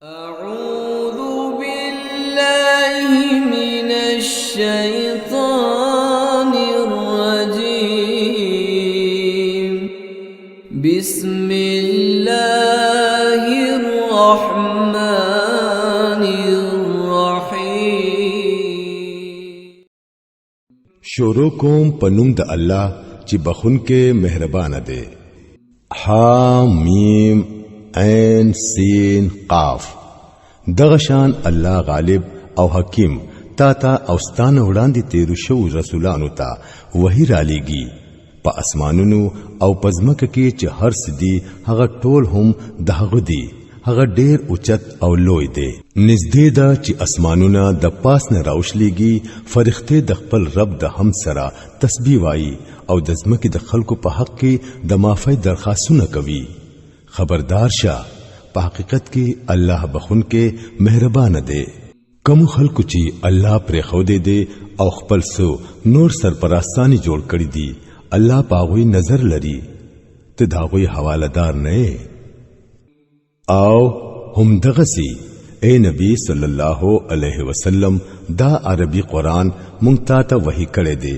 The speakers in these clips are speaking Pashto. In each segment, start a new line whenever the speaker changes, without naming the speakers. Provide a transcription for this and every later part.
أعوذ بالله من الشيطان الرجيم بسم الله الرحمن الرحيم
شروع کوم پنوم د الله چې بخون کې مهربان دی. حامیم عین سین قاف. دغه شان الله غالب او حکیم تا او ستانه وړاندې تیر شو رسولانو ته وحی را لېږي په اسمانونو او پزمکه کې چې هر څه دي هغه ټول هم دغه دي. هغه ډېر اوچت او لوی دی. نږدې ده چې اسمانونه د پاس نه راوشلېږي، فرښتې د خپل رب د حمد سره تسبیح وایي او د ځمکې د خلکو په حق کې د معافۍ درخواستونه کوي. خبردار شه، په حقیقت کې الله بخون کې مهربان دی. کوم خلکو چې الله پرې خو دې او خپل سو نور سرپرستانی جوړ کړی دي، الله پاغوی نظر لري. ته داغوی حوالدار نه او هم دغسی. اے نبی صلی الله علیه وسلم، دا عربی قرآن مونږ ته وحی کړی دی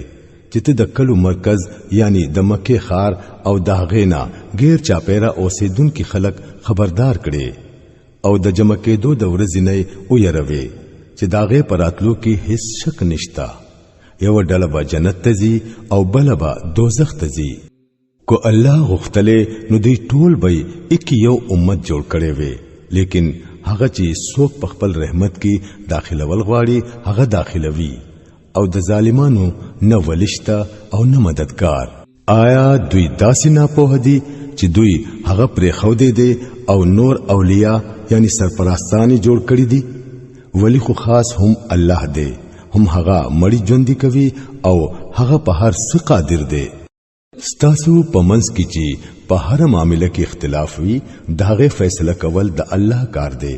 چې ته د کلو مرکز یعنی د مکه خار او د غینا غیر چاپیرا اوسیدونکو خلک خبردار کړي او د جمع کېدو د ورځې نه او يروي چې داغه پراتلو کې هیڅ شک نشتا. یو ډله به جنت ته ځي او بل به دوزخ ته ځي. کو الله غختله نو دوی ټول به یو امت جوړ کړي وي، لیکن هغه چې څوک په خپل رحمت کې داخله ول غواړي هغه داخلوي او د ظالمانو نه ولشتا او نه مددگار. آیا دوی داسې نه پوه دي چې دوی هغه پرې خو دي او نور اولیاء یعنی سرپرستانی جوړ کړی دي؟ ولی خو خاص هم الله دی، هم هغه مړی ژوندۍ کوي او هغه په هر څه قادر دی. ستاسو په منځ کې چې په هر معاملې کې اختلاف وي، داغه فیصله کول د الله کار دی.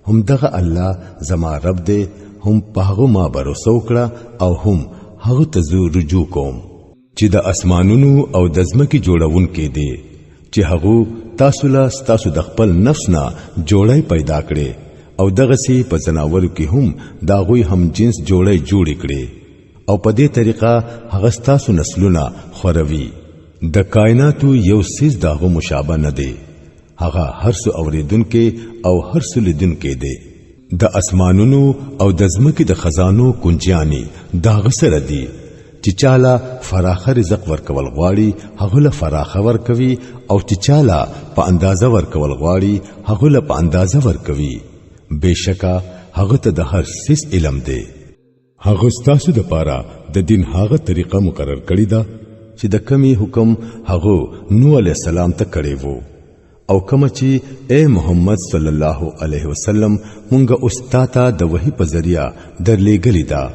هم دغه الله زما رب دی، هم پاغو ما باور وکړه او هم هغه ته رجوع کوم چې د اسمانونو او د ځمکې جوړون کې دی، چې هغه تاسو له تاسو د خپل نفس نه جوړای پیدا کړي او دغه سي په زناورو کې هم داغوی هم جنس جوړای جوړ کړي او په دې طریقه هغه تاسو نسلونه خوروي. د کائناتو یو سیز داغو مشابه نه دی، هغه هر څه اوریدونکو او هر څه لیدونکو دی. د اسمانونو او د ځمکې د خزانو کنجیانی داغه سره دی چې چاله فراخ رزق ورکول غواړي هغه له فراخ ورکوي او چې چاله په اندازه ورکول غواړي هغه له په اندازه ورکوي. بشکا هغه ته د هر څه علم دی. هغه ستاسو د پاره د دین هغه طریقه مقرر کړی دا چې د کمی حکم هغه نوح علیہ السلام ته کړی وو او کوم چې اے محمد صلی الله علیه وسلم مونږه استاد د وحی په ذریعہ درلېګلی دا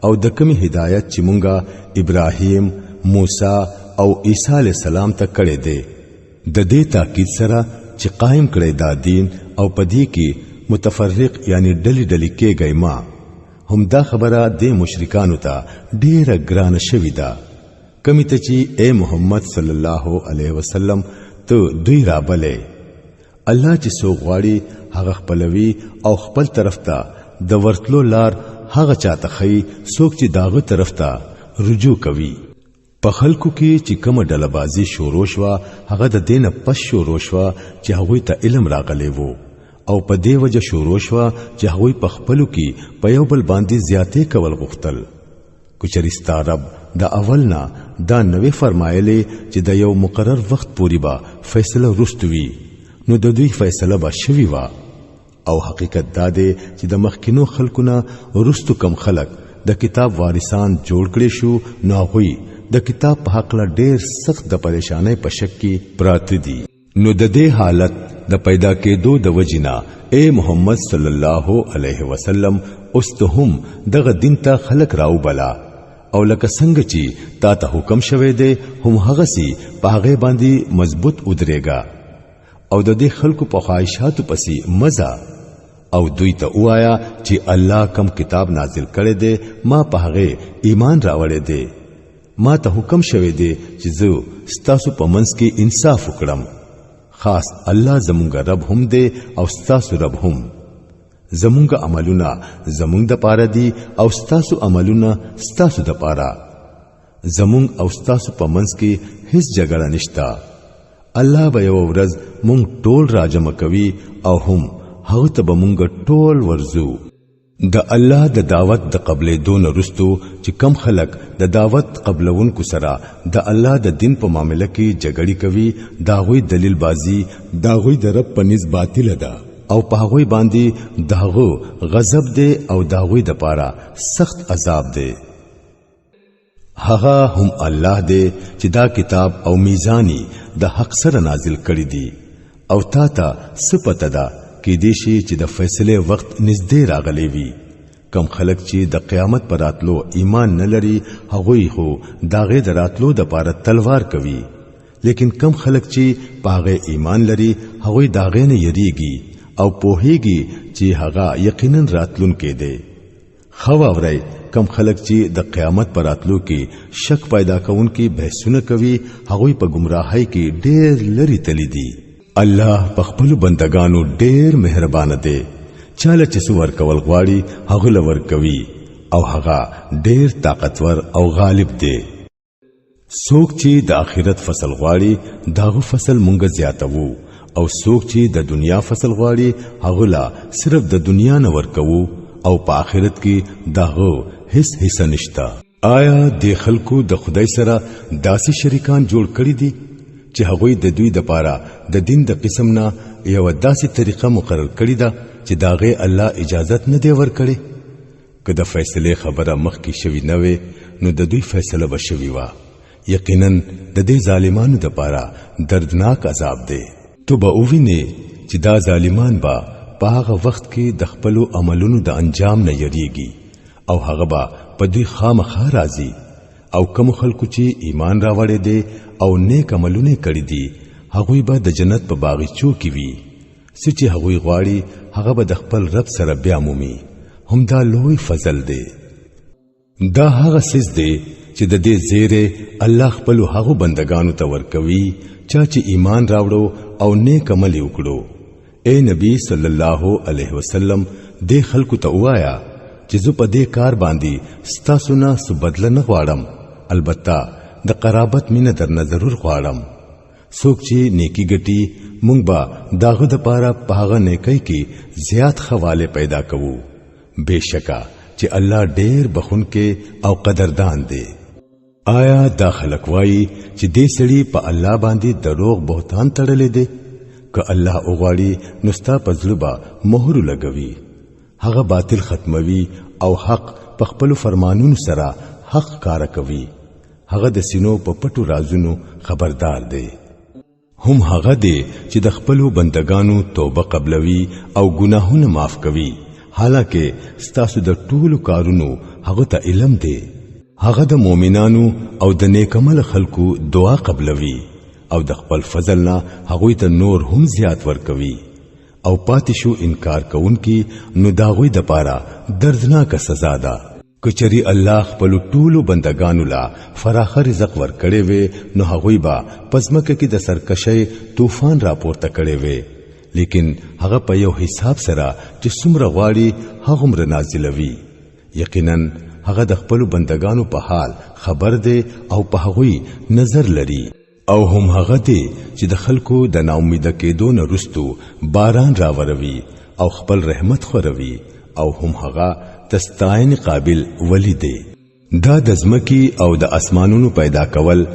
او د کمی هدایت چې مونږه ابراهیم، موسی او عیسی علیہ السلام ته کړی دی، د دې تاکید سره چې قائم کړی دا دین او پدې کې متفرق یعنی ډلې ډلې کېږي. ما هم دا خبره د مشرکانو ته ډیره ګرانه شوې ده. کمی ته چې اے محمد صلی الله علیه وسلم ته دوی را بلې، الله چې سو غواړي هغه خپلوي او خپل طرف ته د ورتلو لار هغه چاته خي څوک چې داغه طرف ته رجوع کوي. په خلکو کې چې کومه ډله بازی شروع شوه هغه د دینه پس شروع شوه چې هغه ته علم راغلی وو او په دې وجه شروع شوه چې هغه په خپلو کې په یو بل باندې زیاتې کول غوښتل. کچریستا رب د اولنا دا نوې فرمایلې چې د یو مقرر وخت پورې به فیصله رستوي، نو د دوی فیصله به شوي وا او حقیقت دا دی چې د مخکینو خلکونه رستو کم خلک د کتاب وارثان جوړ کړي شو، نو هغوی د کتاب په حق له ډېر سخت د پریشانۍ په شک کې پراته دي. نو د دې حالت د پیدا کېدو د وجینا اے محمد صلی الله علیه وسلم اوس ته هم دغه دین ته خلق راو بلا او لکه څنګه چې تا ته حکم شوه دی هم هغه سي په هغه باندې مضبوط ودرېګا او د دې خلکو په خواهشاتو پسې مزه او دوی ته وایا چې الله کم کتاب نازل کړي دی، ما په هغه ایمان راوړی دی. ما ته حکم شوه دی چې زه ستاسو په منځ کې انصاف وکړم. خاص الله زمونږ رب هم دی او ستاسو رب هم. زمونږ عملونه زمونږ د پاره دي او ستاسو عملونه ستاسو د پاره. زمونږ او ستاسو په منځ کې هیڅ جګړه نشتا. الله به یو ورځ مونږ ټول راجمع کوي او هم هغه ته به مونږ ټول ورزو. د الله د دعوت د قبلې دون رستو چې کم خلق د دعوت قبلونکو سره د الله د دین په معاملې کې جګړې کوي، داغوی دلیل بازی داغوی د رب په نسبت باطل ده او په هغوی باندې داغو غضب دی او داغوی د پاره سخت عذاب دی. هغه هم الله دی چې دا کتاب او میزانی د حق سره نازل کړی دی او تا ته سپته ده کې دې شي چې د فیصله وخت نږدې راغلی وي. کم خلک چې د قیامت پر راتلو ایمان نه لري هغوی خو داغه د راتلو د پاره تلوار کوي، لیکن کم خلک چې پاغه ایمان لري هغوی داغه نه یریږي او پوهیږي چې هغه یقینا راتلون کې دی. خو اورای کم خلک چې د قیامت پر راتلو کې شک پیدا کوونکي بحثونه کوي هغوی په گمراهۍ کې ډېر لري تللی دي. الله په خپل بندگانو ډېر مهربان دی. چاله چې څور کول غواړي هغه لور کوي او هغه ډېر طاقتور او غالب دی. څوک چې د آخرت فصل غواړي داغه فصل مونږ زیاتوو او څوک چې د دنیا فصل غواړي هغه لا صرف د دنیا نه ورکوو او په آخرت کې داغه هیڅ حصہ نشتا. آیا د خلکو د خدای سره داسې شریکان جوړ کړی دي چې هغوی د دوی د پاره د دین د قسم نه یو داسې طریقه مقرر کړی ده چې داغه الله اجازت نه دی ورکړي؟ که د فیصله خبره مخکې شوی نه وي نو د دوی فیصله بشوي وا. یقینا د دې ظالمانو د پاره دردناک عذاب دی. تو به اووینه چې دا ظالمان با په هغه وخت کې د خپل عملونو د انجام نه یریږي او هغه با په دوی خامخا راځي. او کوم خلکو چې ایمان راوړي دي او نیک عملونه کړی دي هغوی به د جنت په باغچو کې وي. چې هغوی غواړي هغه به د خپل رب سره بیا مومي. هم دا لوی فضل دی. دا هغه سیس دی چې د دې زیره الله خپل هغه بندگانو ته ورکوي چې ایمان راوړو او نیک عمل وکړو. اے نبی صلی الله علیه وسلم دې خلکو ته وایا چې زه په دې کار باندې ستاسو نه څه بدله نه غواړم، البته د قرابت مینه درنه ضرور غواړم. څوک چې نیکی ګټي مونږ به داغه د پاره په هغه نیکی کې زیات خواله پیدا کوو. بهشکه چې الله ډېر بخونکې او قدردان دی. آیا دا خلک وایي چې دې سړي په الله باندې دروغ بهتان تړلې دي؟ که الله وغواړي نو ستا په زړه به مهر لګوي، هغه باطل ختموي او حق په خپل فرمانونو سره حق کار کوي. هغه د سينو په پټو رازونو خبردار دی. هم هغه دی چې د خپل بندگانو توبه قبلوي او ګناهونه معاف کوي. حالکه ستاسو د ټولو کارونو هغه ته علم دی. هغه د مؤمنانو او د نیکمل خلکو دعا قبلوي او د خپل فضل نه هغه ته نور هم زیات ورکوي. او پاتې شو انکار کوونکی نو داغوی د پاره دردناک سزا ده. کچری الله خپل ټولو بندگانو لا فراخ رزق ورکړي وي نو هغوی با پزمکه کې د سرکشي طوفان راپورته کړي وي، لیکن هغه په یو حساب سره چې څومره غواړي هغه مر نازلوي. یقینا هغه د خپل بندگانو په حال خبر دی او په هغوی نظر لري. او هم هغه دی چې د خلکو د ناامید کېدو نه رستو باران راوروي او خپل رحمت خوروي. او هم هغه تستاین قابل ولی دی. دا د زمکی او د اسمانونو پیدا کول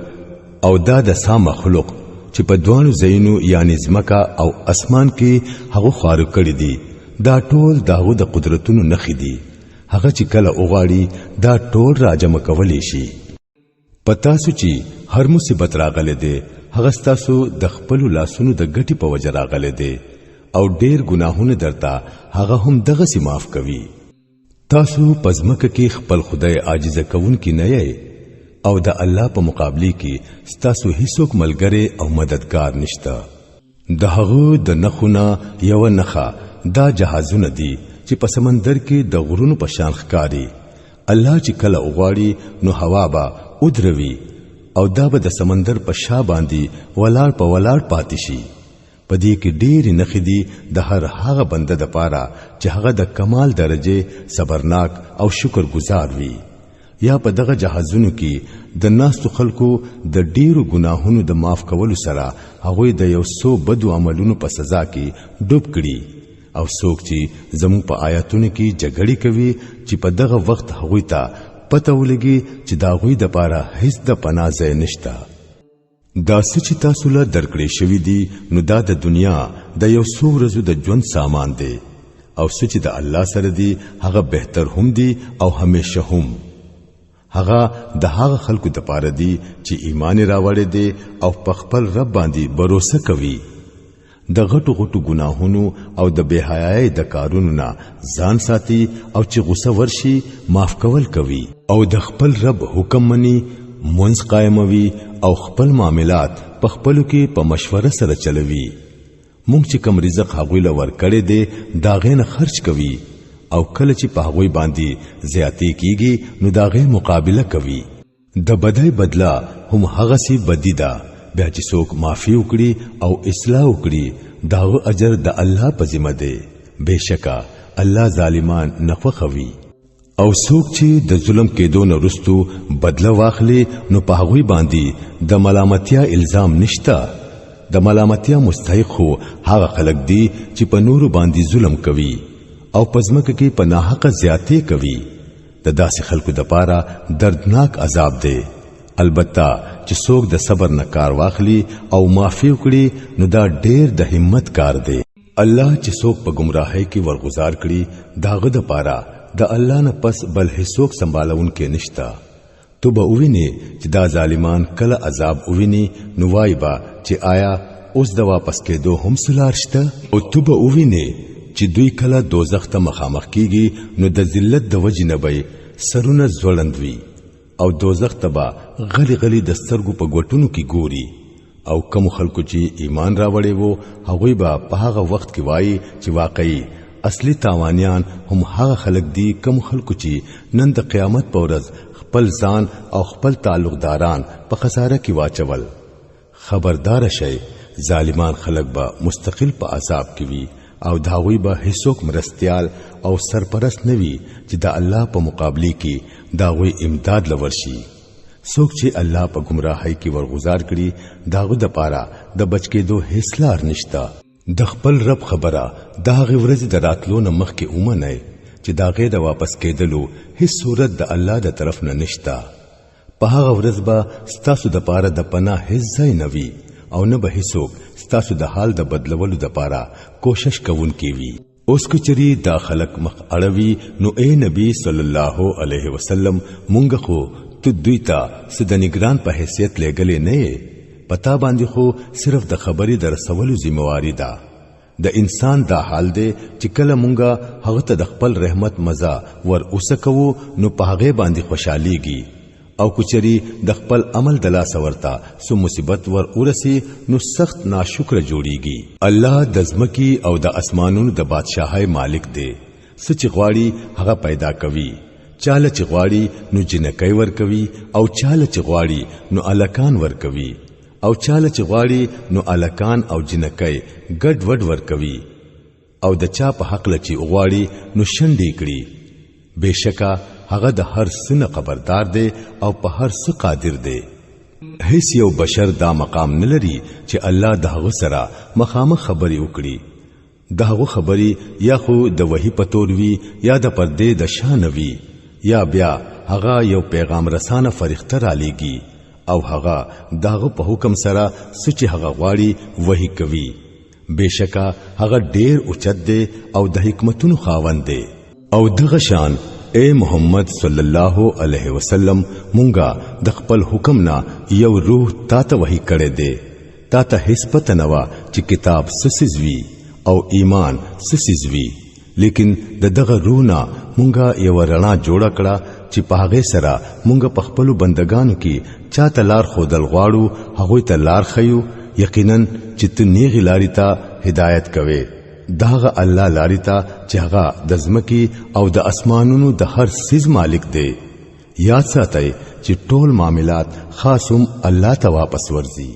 او دا د سا مخلوق چې په دوانو زینو یعنی زمکا او اسمان کې هغه خارو کړی دی دا ټول داغه د قدرتونو نخې دي. هغه چې کله اوغاړي دا ټول راجم کولی شي. پتا سو چې هر مصیبت راغله دی هغه ستاسو د خپل لاسونو د ګټي په وجه راغله دی او ډیر ګناهونه درتا هغه هم دغه سي معاف کوي. تاسو پزمکه کې خپل خدای عاجز کون کی نه یې او د الله په مقابله کې ستاسو هیڅوک ملګری او مددگار نشته. د هغه د نخونه یو نخه دا جهازونه دي چې په سمندر کې د غرونو په شان ښکاری. الله چې کله وغواړي نو هوا به ودروي او دا به د سمندر په شا باندې ولاړ په ولاړ پاتې شي. پدې کې ډېری نخې دي د هر هغه بنده د پاره چې هغه د کمال درجه صبرناک او شکر گزار وي. یا په دغه جهازونو کې د ناستو خلکو د ډیرو ګناهونو د معاف کولو سره هغه د یو څو بدو عملونو په سزا کې ډوب کړي او څوک چې زموږ په آیاتونو کې جګړې کوي چې په دغه وخت هغه ته پته ولګي چې دا غوي د پاره هیڅ د پناه ځای نشته. دا چې تاسو له درکړې شوی دي نو دا د دنیا د یو څو ورځو د ژوند سامان دی او چې د الله سره دی هغه بهتر هم دی او همیشه هم. هغه د هغه خلکو د پاره دی چې ایمان راوړي دي او په خپل رب باندې باور کوي. د غټو غټو ګناهونو او د بهایي د کارونو نه ځان ساتي او چې غوسه ورشي معاف کول کوي او د خپل رب حکم مني منځ قائموي او خپل معاملات په خپلو کې په مشوره سره چلوي. مونږ چې کوم رزق هغه لور کړي دي داغه نه خرج کوي او کله چې په هغه باندې زیاتې کیږي نو داغه مقابله کوي. د بدای بدلا هم هغه سي بدی ده. بیا چې څوک معافي وکړي او اصلاح وکړي داغه اجر د الله په ذمہ ده. بهشکه الله ظالمان نه خوښوي. او څوک چې د ظلم کېدو نه رستو بدله واخلي نو په هغه باندې د ملامتیا الزام نشتا. د ملامتیا مستحق هو هغه خلک دي چې په نور باندې ظلم کوي او پزمکه کې په ناحق زیاتې کوي. د داسې خلکو د پاره دردناک عذاب دی. البته چې څوک د صبر نه کار واخلي او معافي وکړي نو دا ډېر د همت کار دی. الله چې څوک په گمراهۍ کې ورغزار کړي داغه د پاره د الله نه پس بل هیڅوک سنبالون کې نشتا. تو به وویني چې دا ظالمان کله عذاب وویني نو وای با چې آیا اوس د واپس کېدو هم سلار شته. او تو به وویني چې دوی کله دوزخ ته مخامخ کیږي نو د ذلت د وجې نه به سرونه ځوړند وي او دوزخ ته به غلی غلی د سترګو په ګوټونو کې ګوري. او کوم خلکو چې ایمان راوړي وو هغوی به په هغه وخت کې وایي چې واقعي اصلي تاوانیان هم هغه خلک دي کوم خلکو چې نن د قیامت په ورځ خپل ځان او خپل تعلقداران په خساره کې واچول. خبردار شئ ظالمان خلک به مستقل په عذاب کې وي او داوی به هیڅوک مرستيال او سرپرست نوي چې د الله په مقابله کې داوی امداد لورشي. څوک چې الله په گمراهۍ کې ورغزار کړي داغه د پاره د بچکېدو هیڅ لار نشتا. د خپل رب خبره داغه ورځ د راتلو نه مخکې اومنه چې داغه د واپس کېدلو هیڅ صورت د الله د طرف نه نشتا. په هغه ورځ به ستاسو د پاره د پناه هیڅ ځای نه وي او نه به هیڅوک ستاسو د حال د بدلولو د پاره کوشش کوونکی وي. اوس کچري دا خلق مخ اړوي نو اے نبی صلی الله علیه وسلم مونږ خو تو دوی ته سدنګران په حیثیت لګلې نه پتا باندې خو صرف د خبرې در رسولو ذمہواری ده. د انسان دا حال دی چې کله مونږه هغه ته د خپل رحمت مزه ور اوسکو نو په هغه باندې خوشاليږي او کچري د خپل عمل د لاس ورتا سو مصیبت ور اورسي نو سخت ناشکر جوړيږي. الله د زمکی او د اسمانونو د بادشاہي مالک دی. سچ غواړي هغه پیدا کوي. چاله چې غواړي نو جنکۍ ور کوي او چاله چې غواړي نو الکان ور کوي او چاله چې غواړي نو الکان او جنکۍ ګډ وډ ور کوي او د چا په حق لچې غواړي نو شنډې کړي. بهشکه هغه د هر څه خبردار دی او په هر څه قادر دی. هیڅ یو بشر دا مقام نه لري چې الله دغه سره مخامخ خبري وکړي. دغه خبري یا خو د وحي پتور وی یا د پردې د شان وی یا بیا هغه یو پیغام رسانه فرښتہ را لېږي او هغه دغه په حکم سره سچ هغه غواړي وحي کوي. بهشکه هغه ډېر اوچت دی او د حکمتونو خاوند دی. او دغه شان اے محمد صلی الله علیه وسلم مونږه د خپل حکم نه یو روح تا ته وحي کړی دی. تا ته هیڅ پته نه و چې کتاب سسیزوي او ایمان سسیزوي لیکن دغه روح نه مونږه یو رڼا جوړ کړه چې په هغه سره مونږ په خپل بندگانو کې چاته لار خودل غواړو هغه ته لار خيو. یقینا چې ته نیغي لاري ته هدایت کوي. داغه الله لاري ته چې هغه د زمکی او د اسمانونو د هر سیز مالک دی. یاد ساتئ چې ټول معاملات خاصم الله ته واپس ورځي.